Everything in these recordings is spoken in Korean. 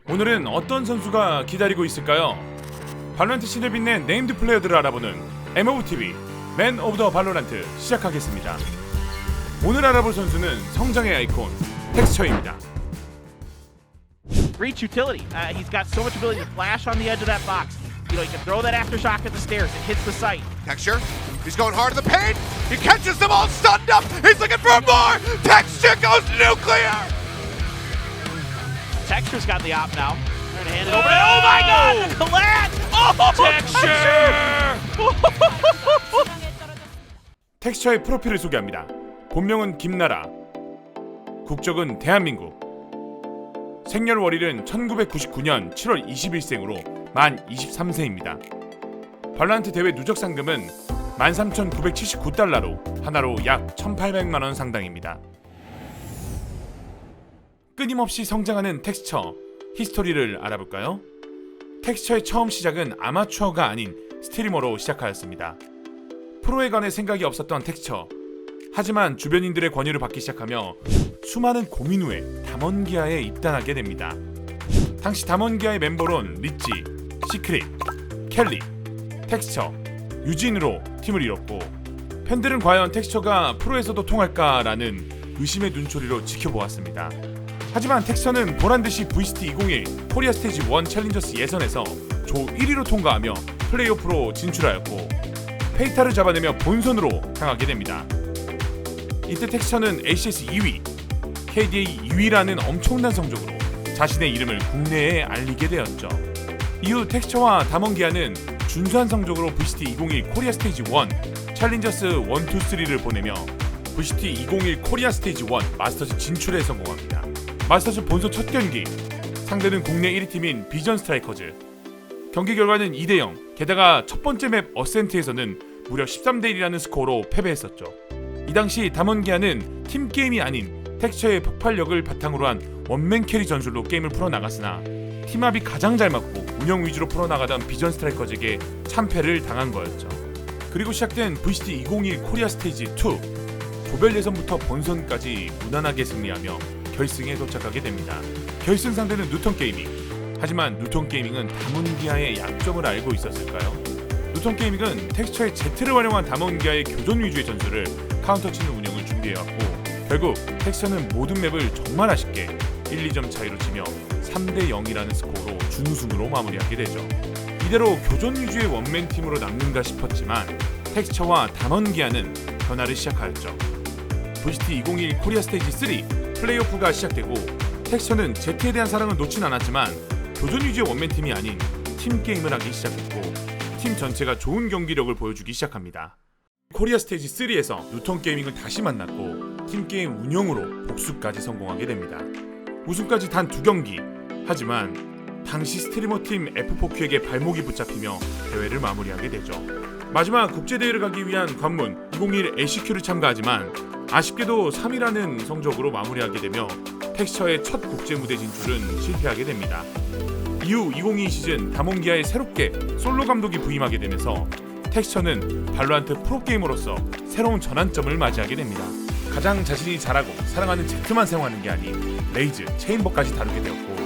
오늘은 어떤 선수가 기다리고 있을까요? 발로란트 씬을 빛낸 네임드 플레이어들을 알아보는 MOTV 맨 오브 더 발로란트 시작하겠습니다. 오늘 알아볼 선수는 성장의 아이콘 텍스처입니다. Reach utility. He's got so much ability to flash on the edge of that box. You know, he can throw that aftershock at the stairs. It hits the sight. Texture, he's going hard in the paint. He catches them all stunned up. He's looking for more. Texture goes nuclear. Texture's got the op now. Trying to hand it over. Oh my God! The collapse! Oh, 텍스처의 프로필을 소개합니다. 본명은 김나라, 국적은 대한민국, 생년월일은 1999년 7월 20일생으로 만 23세입니다. 발로란트 대회 누적 상금은 13,979달러로 하나로 약 1,800만원 상당입니다. 끊임없이 성장하는 텍스처, 히스토리를 알아볼까요? 텍스처의 처음 시작은 아마추어가 아닌 스트리머로 시작하였습니다. 프로에 관해 생각이 없었던 텍스처. 하지만 주변인들의 권유를 받기 시작하며 수많은 고민 후에 담원기아에 입단하게 됩니다. 당시 담원기아의 멤버론 리치, 시크릿, 켈리, 텍스처, 유진으로 팀을 이뤘고 팬들은 과연 텍스처가 프로에서도 통할까라는 의심의 눈초리로 지켜보았습니다. 하지만 텍스처는 보란듯이 VCT 2021 코리아 스테이지 1 챌린저스 예선에서 조 1위로 통과하며 플레이오프로 진출하였고 페이타를 잡아내며 본선으로 향하게 됩니다. 이때 텍스처는 ACS 2위, KDA 2위라는 엄청난 성적으로 자신의 이름을 국내에 알리게 되었죠. 이후 텍스처와 담원기아는 준수한 성적으로 VCT 2021 코리아 스테이지 1 챌린저스 1, 2, 3를 보내며 VCT 2021 코리아 스테이지 1 마스터즈 진출에 성공합니다. 마스터즈 본선 첫 경기, 상대는 국내 1위 팀인 비전 스트라이커즈. 경기 결과는 2대0, 게다가 첫 번째 맵 어센트에서는 무려 13대1이라는 스코어로 패배했었죠. 이 당시 담원기아는 팀게임이 아닌 텍스처의 폭발력을 바탕으로 한 원맨 캐리 전술로 게임을 풀어나갔으나 팀합이 가장 잘 맞고 운영 위주로 풀어나가던 비전 스트라이커즈에게 참패를 당한 거였죠. 그리고 시작된 VCT 2021 코리아 스테이지 2, 조별 예선부터 본선까지 무난하게 승리하며 결승에 도착하게 됩니다. 결승 상대는 누턴게이밍. 하지만 누턴게이밍은 담원기아의 약점을 알고 있었을까요? 누턴게이밍은 텍스처의 Z를 활용한 담원기아의 교전 위주의 전술을 카운터 치는 운영을 준비해왔고 결국 텍스처는 모든 맵을 정말 아쉽게 1, 2점 차이로 치며 3대0이라는 스코어로 준우승으로 마무리하게 되죠. 이대로 교전 위주의 원맨 팀으로 남는가 싶었지만 텍스처와 담원기아는 변화를 시작하였죠. VCT 2021 코리아 스테이지 3 플레이오프가 시작되고 텍스처는 Z에 대한 사랑을 놓진 않았지만 교전 위주의 원맨 팀이 아닌 팀 게임을 하기 시작했고 팀 전체가 좋은 경기력을 보여주기 시작합니다. 코리아 스테이지 3에서 누턴게이밍을 다시 만났고 팀게임 운영으로 복수까지 성공하게 됩니다. 우승까지 단 2경기. 하지만 당시 스트리머 팀 F4Q에게 발목이 붙잡히며 대회를 마무리하게 되죠. 마지막 국제대회를 가기 위한 관문 2021 ACQ를 참가하지만 아쉽게도 3위라는 성적으로 마무리하게 되며 텍스처의 첫 국제무대 진출은 실패하게 됩니다. 이후 2022 시즌 담원기아에 새롭게 솔로 감독이 부임하게 되면서 텍스처는 발로란트 프로게이머로서 새로운 전환점을 맞이하게 됩니다. 가장 자신이 잘하고 사랑하는 Z만 사용하는 게 아닌 레이즈, 체인버까지 다루게 되었고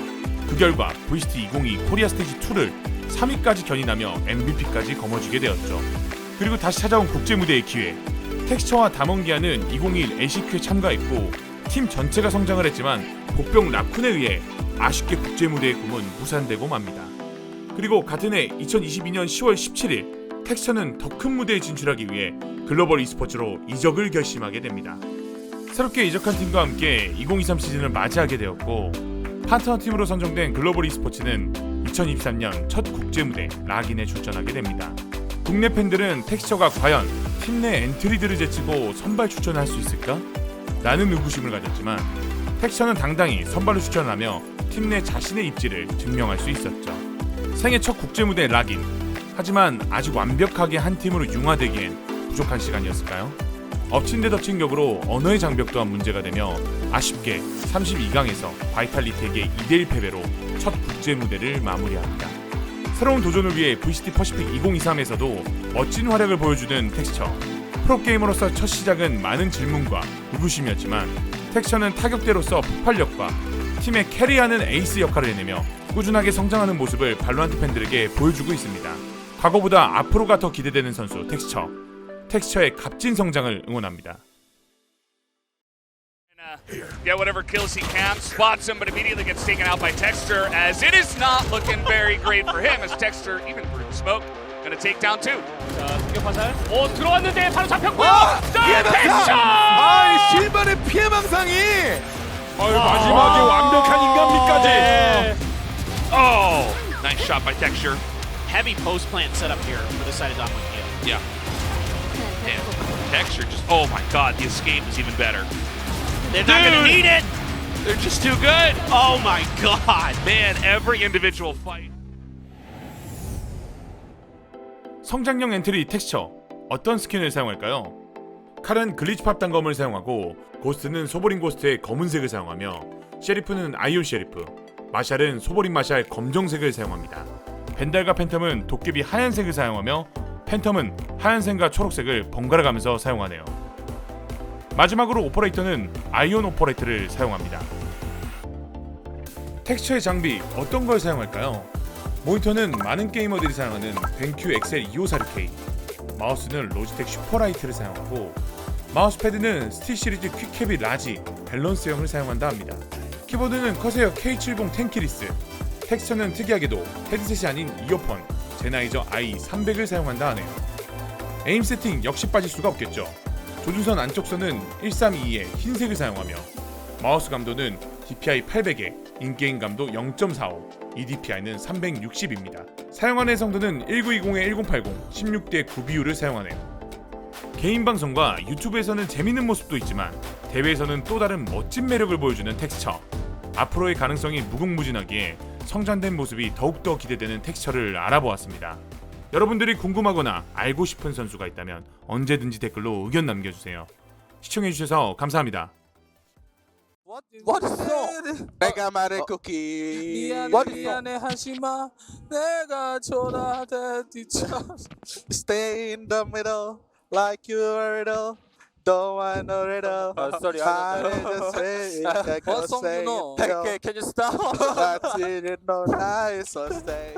그 결과 VCT 2022 코리아 스테이지 2를 3위까지 견인하며 MVP까지 거머쥐게 되었죠. 그리고 다시 찾아온 국제무대의 기회. 텍스처와 담원기아는 2021 ACQ에 참가했고 팀 전체가 성장을 했지만 복병 라쿤에 의해 아쉽게 국제무대의 꿈은 무산되고 맙니다. 그리고 같은 해 2022년 10월 17일 텍스처는 더 큰 무대에 진출하기 위해 글로벌 e스포츠로 이적을 결심하게 됩니다. 새롭게 이적한 팀과 함께 2023 시즌을 맞이하게 되었고 파트너 팀으로 선정된 글로벌 e스포츠는 2023년 첫 국제무대 락인에 출전하게 됩니다. 국내 팬들은 텍스처가 과연 팀 내 엔트리들을 제치고 선발 출전을 할 수 있을까? 라는 의구심을 가졌지만 텍스처는 당당히 선발로 출전하며 팀 내 자신의 입지를 증명할 수 있었죠. 생애 첫 국제무대 락인. 하지만 아직 완벽하게 한 팀으로 융화되기엔 부족한 시간이었을까요? 엎친 데 덮친 격으로 언어의 장벽 또한 문제가 되며 아쉽게 32강에서 바이탈리티에게 2대1 패배로 첫 국제무대를 마무리합니다. 새로운 도전을 위해 VCT 퍼시픽 2023에서도 멋진 활약을 보여주는 텍스처. 프로게이머로서 첫 시작은 많은 질문과 의구심이었지만 텍스처는 타격대로서 폭발력과 팀의 캐리하는 에이스 역할을 해내며 꾸준하게 성장하는 모습을 발로란트 팬들에게 보여주고 있습니다. 과거보다 앞으로가 더 기대되는 선수 텍스처. 텍스처의 값진 성장을 응원합니다. Get whatever kills he can, spots him, but immediately gets taken out by Texture, as it is not looking very great for him, as Texture, even through the smoke, gonna take down two. 자, 공격 화살. 오, 들어왔는데 바로 잡혔고요. 피해 자, 망상! 아, 실반의 피해 망상이! 마지막에 완벽한 인간미까지. 네. Oh, nice shot by Texture. Heavy post plant setup here for the side of Dominic Hill. Yeah. And Texture just, oh my god, the escape is even better. They're not gonna need it. They're just too good. Oh my god. Man, every individual fight. 성장형 엔트리 텍스처. 어떤 스킨을 사용할까요? 칼은 글리치팝 단검을 사용하고 고스트는 소보린 고스트의 검은색을 사용하며 셰리프는 아이온 셰리프, 마샬은 소보린 마샬 검정색을 사용합니다. 벤달과 팬텀은 도깨비 하얀색을 사용하며 팬텀은 하얀색과 초록색을 번갈아 가면서 사용하네요. 마지막으로 오퍼레이터는 아이온 오퍼레이터를 사용합니다. 텍스처의 장비 어떤 걸 사용할까요? 모니터는 많은 게이머들이 사용하는 벤큐 엑셀 2546K, 마우스는 로지텍 슈퍼라이트를 사용하고 마우스패드는 스틸 시리즈 퀵캡이 라지 밸런스형을 사용한다 합니다. 키보드는 커세어 K70 텐키리스, 텍스처는 특이하게도 헤드셋이 아닌 이어폰 제나이저 i300을 사용한다 하네요. 에임 세팅 역시 빠질 수가 없겠죠. 조준선 안쪽 선은 132의 흰색을 사용하며 마우스 감도는 DPI 800에 인게임 감도 0.45, eDPI는 360입니다. 사용하는 해상도는 1920에 1080, 16대 9 비율을 사용하네요. 개인 방송과 유튜브에서는 재밌는 모습도 있지만 대회에서는 또 다른 멋진 매력을 보여주는 텍스처. 앞으로의 가능성이 무궁무진하기에 성장된 모습이 더욱더 기대되는 텍스처를 알아보았습니다. 여러분들이 궁금하거나 알고 싶은 선수가 있다면 언제든지 댓글로 의견 남겨주세요. 시청해주셔서 감사합니다. What is so? 내가 말해 쿠키. 미안해 하지마. 내가 전화된 뒤처럼. Stay in the middle like you are the. Don't want no riddle. Sorry, I just say it. What song you know? Can you stop? That's it, no nice, so stay.